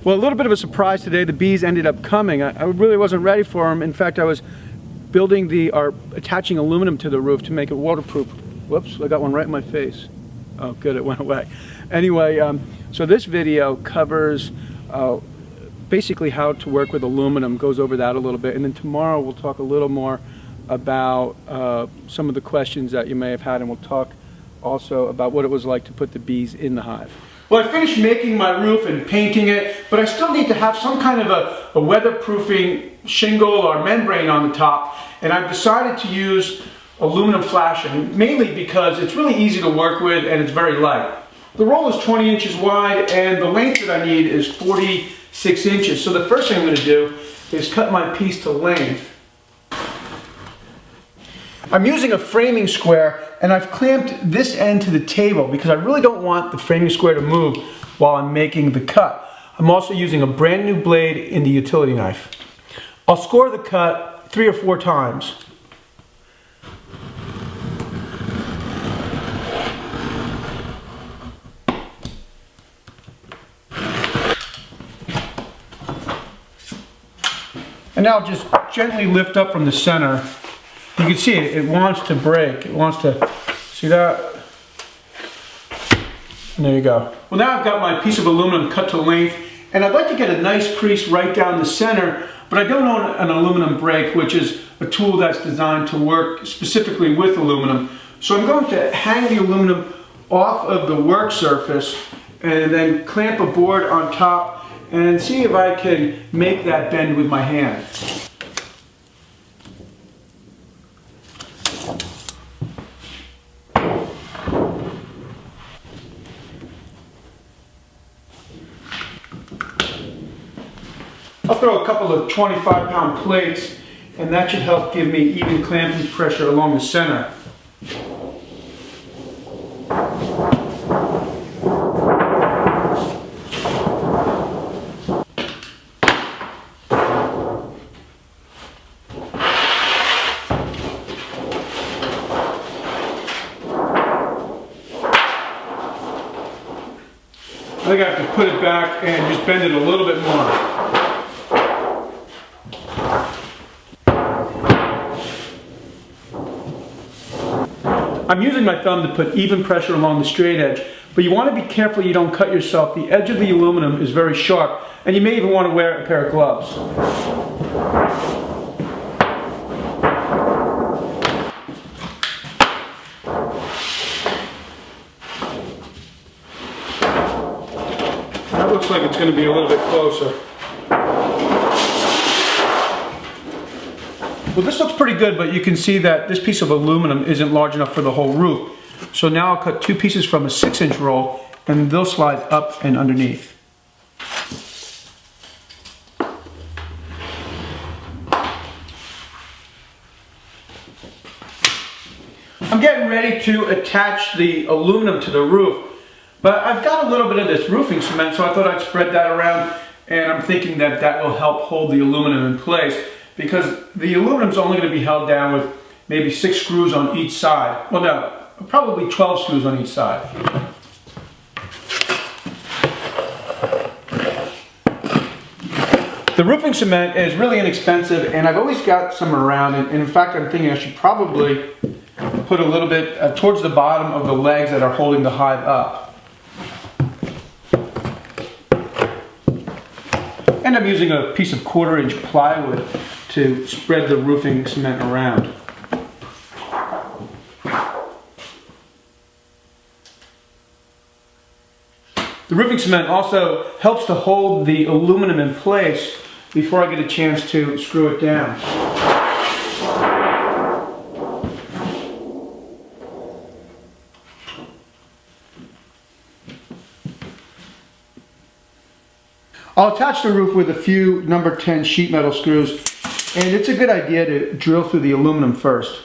Well, a little bit of a surprise today. The bees ended up coming. I really wasn't ready for them. In fact, I was building attaching aluminum to the roof to make it waterproof. Whoops, I got one right in my face. Oh, good, it went away. Anyway, so this video covers basically how to work with aluminum, goes over that a little bit, and then tomorrow we'll talk a little more about some of the questions that you may have had, and we'll talk also about what it was like to put the bees in the hive. Well, I finished making my roof and painting it, but I still need to have some kind of a weatherproofing shingle or membrane on the top, and I've decided to use aluminum flashing, mainly because it's really easy to work with and it's very light. The roll is 20 inches wide and the length that I need is 46 inches. So the first thing I'm going to do is cut my piece to length. I'm using a framing square and I've clamped this end to the table because I really don't want the framing square to move while I'm making the cut. I'm also using a brand new blade in the utility knife. I'll score the cut 3 or 4 times. And now just gently lift up from the center. You can see it wants to break. It wants to, see that? And there you go. Well, now I've got my piece of aluminum cut to length, and I'd like to get a nice crease right down the center, but I don't own an aluminum brake, which is a tool that's designed to work specifically with aluminum. So I'm going to hang the aluminum off of the work surface and then clamp a board on top and see if I can make that bend with my hand. I'll throw a couple of 25-pound plates, and that should help give me even clamping pressure along the center. I think I have to put it back and just bend it a little bit more. I'm using my thumb to put even pressure along the straight edge, but you want to be careful you don't cut yourself. The edge of the aluminum is very sharp, and you may even want to wear a pair of gloves. That looks like it's going to be a little bit closer. Well, this looks pretty good, but you can see that this piece of aluminum isn't large enough for the whole roof. So now I'll cut 2 pieces from a 6-inch roll, and they'll slide up and underneath. I'm getting ready to attach the aluminum to the roof, but I've got a little bit of this roofing cement, so I thought I'd spread that around, and I'm thinking that that will help hold the aluminum in place, because the aluminum is only going to be held down with maybe 6 screws on each side. Well, no, probably 12 screws on each side. The roofing cement is really inexpensive, and I've always got some around, and in fact I'm thinking I should probably put a little bit towards the bottom of the legs that are holding the hive up. And I'm using a piece of 1/4-inch plywood to spread the roofing cement around. The roofing cement also helps to hold the aluminum in place before I get a chance to screw it down. I'll attach the roof with a few number 10 sheet metal screws, and it's a good idea to drill through the aluminum first.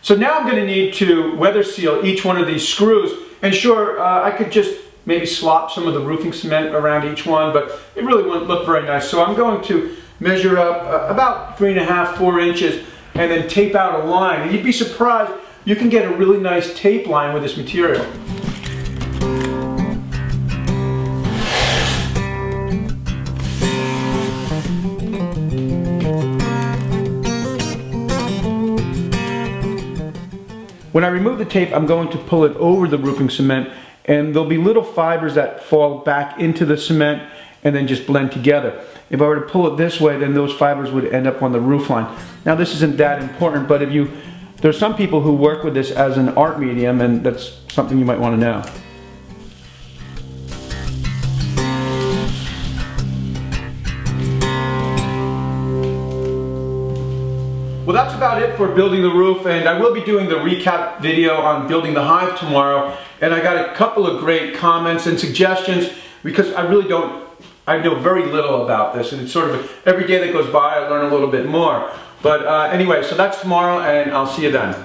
So now I'm going to need to weather seal each one of these screws, and sure, I could just maybe slop some of the roofing cement around each one, but it really wouldn't look very nice. So I'm going to measure up about 3.5, 4 inches, and then tape out a line. And you'd be surprised, you can get a really nice tape line with this material. When I remove the tape, I'm going to pull it over the roofing cement, and there'll be little fibers that fall back into the cement and then just blend together. If I were to pull it this way, then those fibers would end up on the roof line. Now this isn't that important, but there's some people who work with this as an art medium, and that's something you might want to know. Well, that's about it for building the roof, and I will be doing the recap video on building the hive tomorrow. And I got a couple of great comments and suggestions, because I know very little about this, and it's sort of every day that goes by I learn a little bit more. But anyway, so that's tomorrow, and I'll see you then.